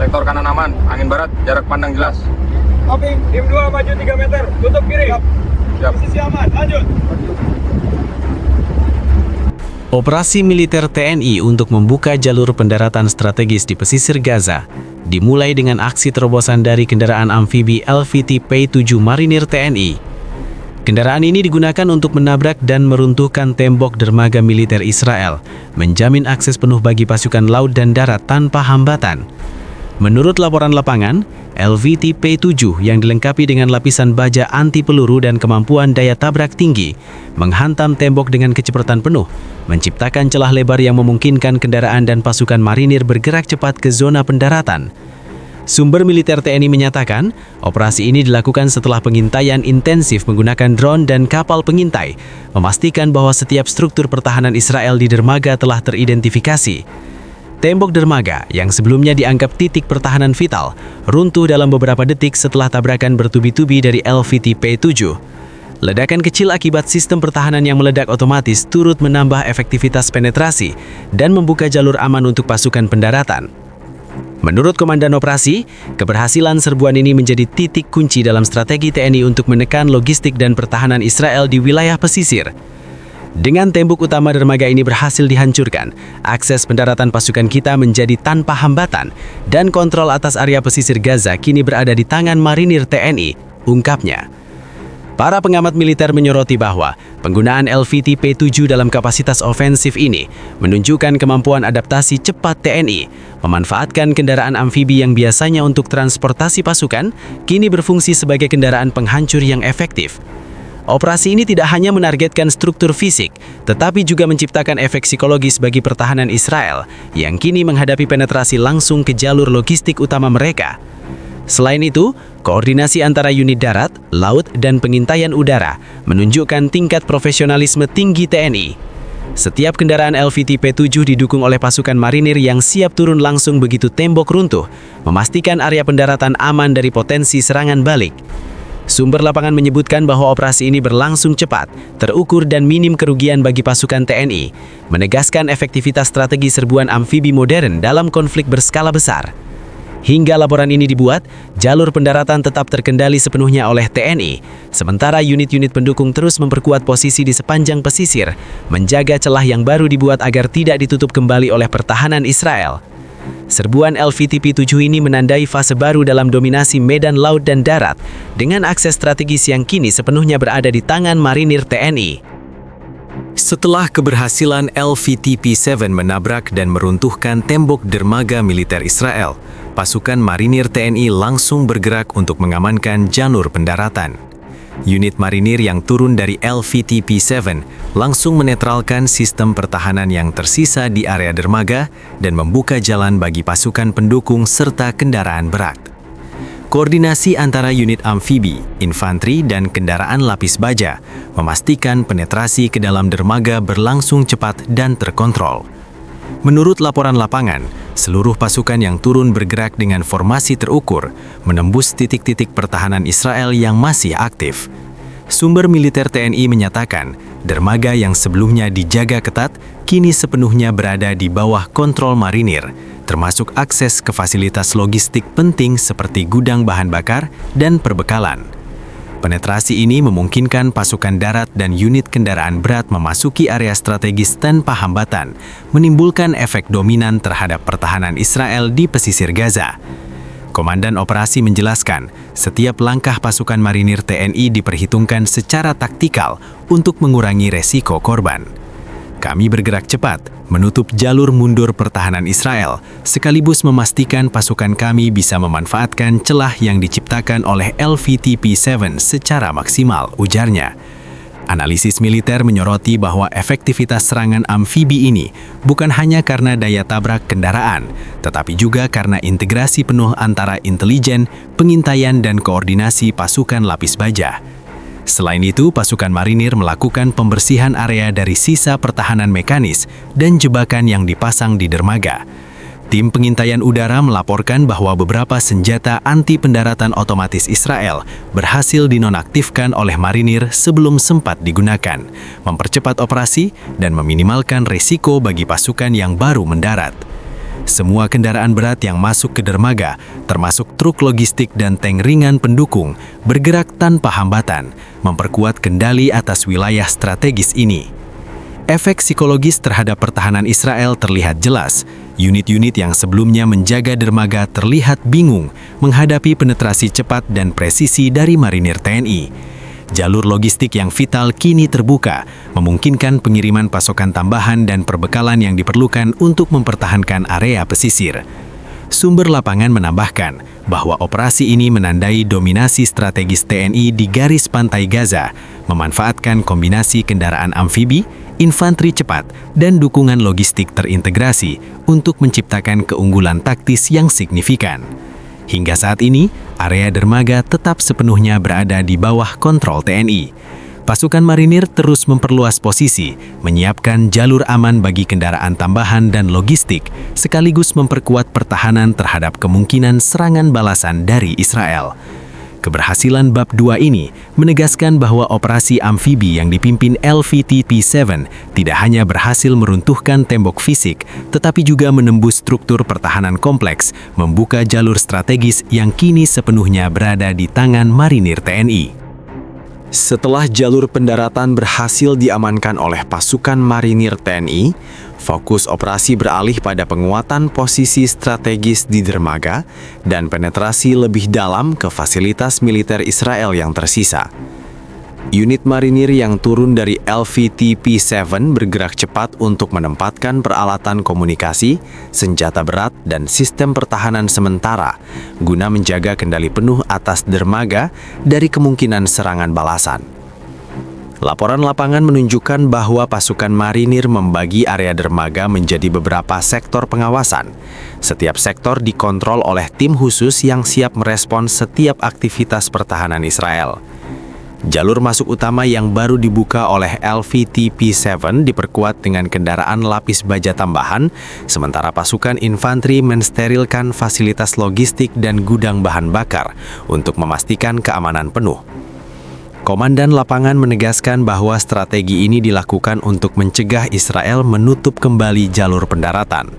Sektor kanan aman, angin barat, jarak pandang jelas. Copy, tim 2 maju 3 meter, tutup kiri. Siap. Posisi aman, lanjut. Operasi militer TNI untuk membuka jalur pendaratan strategis di pesisir Gaza dimulai dengan aksi terobosan dari kendaraan amfibi LVT P-7 Marinir TNI. Kendaraan ini digunakan untuk menabrak dan meruntuhkan tembok dermaga militer Israel, menjamin akses penuh bagi pasukan laut dan darat tanpa hambatan. Menurut laporan lapangan, LVT P-7 yang dilengkapi dengan lapisan baja anti peluru dan kemampuan daya tabrak tinggi menghantam tembok dengan kecepatan penuh, menciptakan celah lebar yang memungkinkan kendaraan dan pasukan marinir bergerak cepat ke zona pendaratan. Sumber militer TNI menyatakan, operasi ini dilakukan setelah pengintaian intensif menggunakan drone dan kapal pengintai, memastikan bahwa setiap struktur pertahanan Israel di dermaga telah teridentifikasi. Tembok dermaga yang sebelumnya dianggap titik pertahanan vital runtuh dalam beberapa detik setelah tabrakan bertubi-tubi dari LVT P-7. Ledakan kecil akibat sistem pertahanan yang meledak otomatis turut menambah efektivitas penetrasi dan membuka jalur aman untuk pasukan pendaratan. Menurut Komandan Operasi, keberhasilan serbuan ini menjadi titik kunci dalam strategi TNI untuk menekan logistik dan pertahanan Israel di wilayah pesisir. Dengan tembok utama dermaga ini berhasil dihancurkan, akses pendaratan pasukan kita menjadi tanpa hambatan dan kontrol atas area pesisir Gaza kini berada di tangan marinir TNI, ungkapnya. Para pengamat militer menyoroti bahwa penggunaan LVT P-7 dalam kapasitas ofensif ini menunjukkan kemampuan adaptasi cepat TNI, memanfaatkan kendaraan amfibi yang biasanya untuk transportasi pasukan, kini berfungsi sebagai kendaraan penghancur yang efektif. Operasi ini tidak hanya menargetkan struktur fisik, tetapi juga menciptakan efek psikologis bagi pertahanan Israel yang kini menghadapi penetrasi langsung ke jalur logistik utama mereka. Selain itu, koordinasi antara unit darat, laut, dan pengintaian udara menunjukkan tingkat profesionalisme tinggi TNI. Setiap kendaraan LVT P-7 didukung oleh pasukan marinir yang siap turun langsung begitu tembok runtuh, memastikan area pendaratan aman dari potensi serangan balik. Sumber lapangan menyebutkan bahwa operasi ini berlangsung cepat, terukur dan minim kerugian bagi pasukan TNI, menegaskan efektivitas strategi serbuan amfibi modern dalam konflik berskala besar. Hingga laporan ini dibuat, jalur pendaratan tetap terkendali sepenuhnya oleh TNI, sementara unit-unit pendukung terus memperkuat posisi di sepanjang pesisir, menjaga celah yang baru dibuat agar tidak ditutup kembali oleh pertahanan Israel. Serbuan LVT P-7 ini menandai fase baru dalam dominasi medan laut dan darat, dengan akses strategis yang kini sepenuhnya berada di tangan marinir TNI. Setelah keberhasilan LVT P-7 menabrak dan meruntuhkan tembok dermaga militer Israel, pasukan marinir TNI langsung bergerak untuk mengamankan jalur pendaratan. Unit marinir yang turun dari LVT P-7 langsung menetralkan sistem pertahanan yang tersisa di area dermaga dan membuka jalan bagi pasukan pendukung serta kendaraan berat. Koordinasi antara unit amfibi, infanteri, dan kendaraan lapis baja memastikan penetrasi ke dalam dermaga berlangsung cepat dan terkontrol. Menurut laporan lapangan, seluruh pasukan yang turun bergerak dengan formasi terukur, menembus titik-titik pertahanan Israel yang masih aktif. Sumber militer TNI menyatakan, dermaga yang sebelumnya dijaga ketat, kini sepenuhnya berada di bawah kontrol marinir, termasuk akses ke fasilitas logistik penting seperti gudang bahan bakar dan perbekalan. Penetrasi ini memungkinkan pasukan darat dan unit kendaraan berat memasuki area strategis tanpa hambatan, menimbulkan efek dominan terhadap pertahanan Israel di pesisir Gaza. Komandan Operasi menjelaskan, setiap langkah pasukan marinir TNI diperhitungkan secara taktikal untuk mengurangi resiko korban. Kami bergerak cepat, menutup jalur mundur pertahanan Israel, sekaligus memastikan pasukan kami bisa memanfaatkan celah yang diciptakan oleh LVT P-7 secara maksimal, ujarnya. Analisis militer menyoroti bahwa efektivitas serangan amfibi ini bukan hanya karena daya tabrak kendaraan, tetapi juga karena integrasi penuh antara intelijen, pengintaian, dan koordinasi pasukan lapis baja. Selain itu, pasukan marinir melakukan pembersihan area dari sisa pertahanan mekanis dan jebakan yang dipasang di dermaga. Tim pengintaian udara melaporkan bahwa beberapa senjata anti pendaratan otomatis Israel berhasil dinonaktifkan oleh marinir sebelum sempat digunakan, mempercepat operasi dan meminimalkan risiko bagi pasukan yang baru mendarat. Semua kendaraan berat yang masuk ke dermaga, termasuk truk logistik dan tank ringan pendukung, bergerak tanpa hambatan, memperkuat kendali atas wilayah strategis ini. Efek psikologis terhadap pertahanan Israel terlihat jelas. Unit-unit yang sebelumnya menjaga dermaga terlihat bingung menghadapi penetrasi cepat dan presisi dari marinir TNI. Jalur logistik yang vital kini terbuka, memungkinkan pengiriman pasokan tambahan dan perbekalan yang diperlukan untuk mempertahankan area pesisir. Sumber lapangan menambahkan bahwa operasi ini menandai dominasi strategis TNI di garis pantai Gaza, memanfaatkan kombinasi kendaraan amfibi, infanteri cepat, dan dukungan logistik terintegrasi untuk menciptakan keunggulan taktis yang signifikan. Hingga saat ini, area dermaga tetap sepenuhnya berada di bawah kontrol TNI. Pasukan marinir terus memperluas posisi, menyiapkan jalur aman bagi kendaraan tambahan dan logistik, sekaligus memperkuat pertahanan terhadap kemungkinan serangan balasan dari Israel. Keberhasilan bab 2 ini menegaskan bahwa operasi amfibi yang dipimpin LVT P7 tidak hanya berhasil meruntuhkan tembok fisik, tetapi juga menembus struktur pertahanan kompleks, membuka jalur strategis yang kini sepenuhnya berada di tangan marinir TNI. Setelah jalur pendaratan berhasil diamankan oleh pasukan marinir TNI, fokus operasi beralih pada penguatan posisi strategis di dermaga dan penetrasi lebih dalam ke fasilitas militer Israel yang tersisa. Unit marinir yang turun dari LVT P7 bergerak cepat untuk menempatkan peralatan komunikasi, senjata berat, dan sistem pertahanan sementara guna menjaga kendali penuh atas dermaga dari kemungkinan serangan balasan. Laporan lapangan menunjukkan bahwa pasukan marinir membagi area dermaga menjadi beberapa sektor pengawasan. Setiap sektor dikontrol oleh tim khusus yang siap merespons setiap aktivitas pertahanan Israel. Jalur masuk utama yang baru dibuka oleh LVT P7 diperkuat dengan kendaraan lapis baja tambahan, sementara pasukan infanteri mensterilkan fasilitas logistik dan gudang bahan bakar untuk memastikan keamanan penuh. Komandan lapangan menegaskan bahwa strategi ini dilakukan untuk mencegah Israel menutup kembali jalur pendaratan.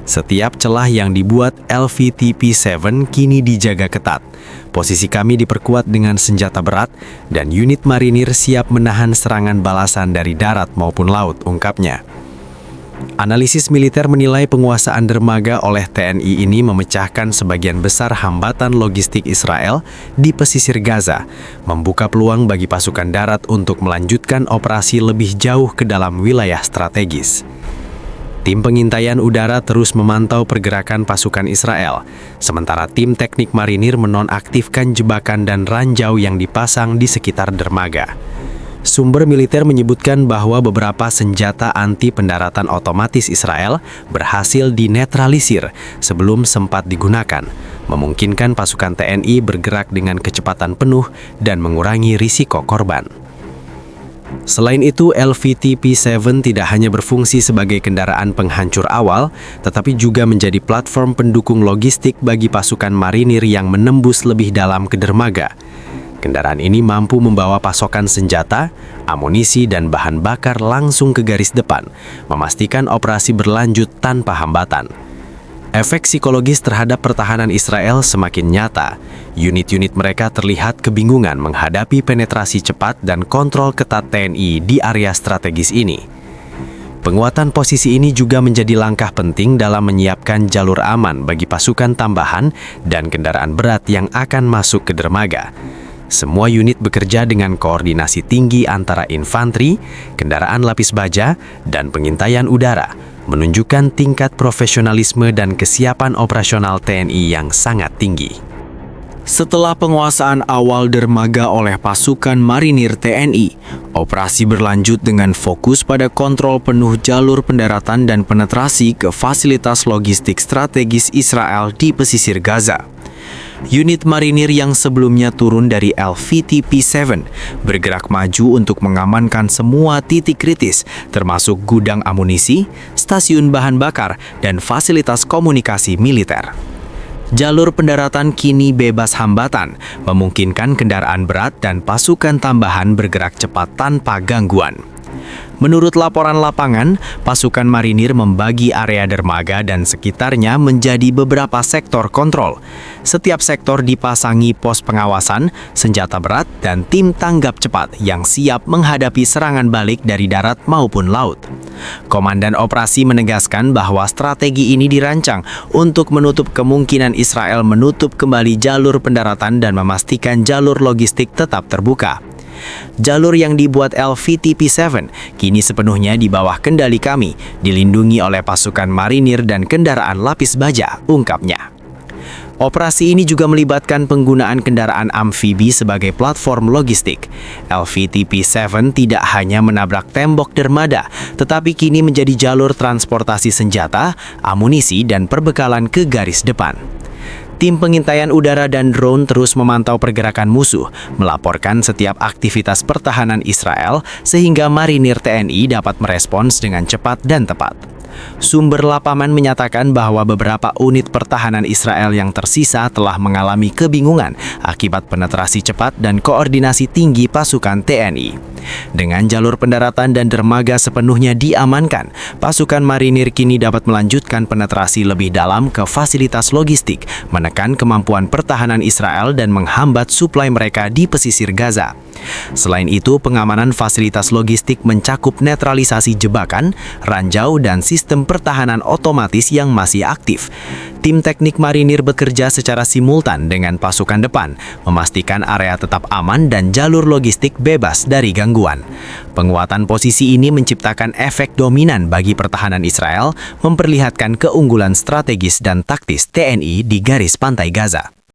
Setiap celah yang dibuat LVT P7 kini dijaga ketat. Posisi kami diperkuat dengan senjata berat dan unit marinir siap menahan serangan balasan dari darat maupun laut, ungkapnya. Analisis militer menilai penguasaan dermaga oleh TNI ini memecahkan sebagian besar hambatan logistik Israel di pesisir Gaza, membuka peluang bagi pasukan darat untuk melanjutkan operasi lebih jauh ke dalam wilayah strategis. Tim pengintaian udara terus memantau pergerakan pasukan Israel, sementara tim teknik marinir menonaktifkan jebakan dan ranjau yang dipasang di sekitar dermaga. Sumber militer menyebutkan bahwa beberapa senjata anti pendaratan otomatis Israel berhasil dinetralisir sebelum sempat digunakan, memungkinkan pasukan TNI bergerak dengan kecepatan penuh dan mengurangi risiko korban. Selain itu, LVT P7 tidak hanya berfungsi sebagai kendaraan penghancur awal, tetapi juga menjadi platform pendukung logistik bagi pasukan marinir yang menembus lebih dalam ke dermaga. Kendaraan ini mampu membawa pasokan senjata, amunisi, dan bahan bakar langsung ke garis depan, memastikan operasi berlanjut tanpa hambatan. Efek psikologis terhadap pertahanan Israel semakin nyata. Unit-unit mereka terlihat kebingungan menghadapi penetrasi cepat dan kontrol ketat TNI di area strategis ini. Penguatan posisi ini juga menjadi langkah penting dalam menyiapkan jalur aman bagi pasukan tambahan dan kendaraan berat yang akan masuk ke dermaga. Semua unit bekerja dengan koordinasi tinggi antara infanteri, kendaraan lapis baja, dan pengintaian udara, menunjukkan tingkat profesionalisme dan kesiapan operasional TNI yang sangat tinggi. Setelah penguasaan awal dermaga oleh pasukan marinir TNI, operasi berlanjut dengan fokus pada kontrol penuh jalur pendaratan dan penetrasi ke fasilitas logistik strategis Israel di pesisir Gaza. Unit marinir yang sebelumnya turun dari LVT P7 bergerak maju untuk mengamankan semua titik kritis, termasuk gudang amunisi, stasiun bahan bakar, dan fasilitas komunikasi militer. Jalur pendaratan kini bebas hambatan, memungkinkan kendaraan berat dan pasukan tambahan bergerak cepat tanpa gangguan. Menurut laporan lapangan, pasukan marinir membagi area dermaga dan sekitarnya menjadi beberapa sektor kontrol. Setiap sektor dipasangi pos pengawasan, senjata berat, dan tim tanggap cepat yang siap menghadapi serangan balik dari darat maupun laut. Komandan operasi menegaskan bahwa strategi ini dirancang untuk menutup kemungkinan Israel menutup kembali jalur pendaratan dan memastikan jalur logistik tetap terbuka. Jalur yang dibuat LVTP-7 kini sepenuhnya di bawah kendali kami, dilindungi oleh pasukan marinir dan kendaraan lapis baja, ungkapnya. Operasi ini juga melibatkan penggunaan kendaraan amfibi sebagai platform logistik. LVTP-7 tidak hanya menabrak tembok dermaga, tetapi kini menjadi jalur transportasi senjata, amunisi, dan perbekalan ke garis depan. Tim pengintaian udara dan drone terus memantau pergerakan musuh, melaporkan setiap aktivitas pertahanan Israel sehingga marinir TNI dapat merespons dengan cepat dan tepat. Sumber lapangan menyatakan bahwa beberapa unit pertahanan Israel yang tersisa telah mengalami kebingungan akibat penetrasi cepat dan koordinasi tinggi pasukan TNI. Dengan jalur pendaratan dan dermaga sepenuhnya diamankan, pasukan marinir kini dapat melanjutkan penetrasi lebih dalam ke fasilitas logistik, menekan kemampuan pertahanan Israel dan menghambat suplai mereka di pesisir Gaza. Selain itu, pengamanan fasilitas logistik mencakup netralisasi jebakan, ranjau, dan sistem pertahanan otomatis yang masih aktif. Tim teknik marinir bekerja secara simultan dengan pasukan depan, memastikan area tetap aman dan jalur logistik bebas dari gangguan. Penguatan posisi ini menciptakan efek dominan bagi pertahanan Israel, memperlihatkan keunggulan strategis dan taktis TNI di garis pantai Gaza.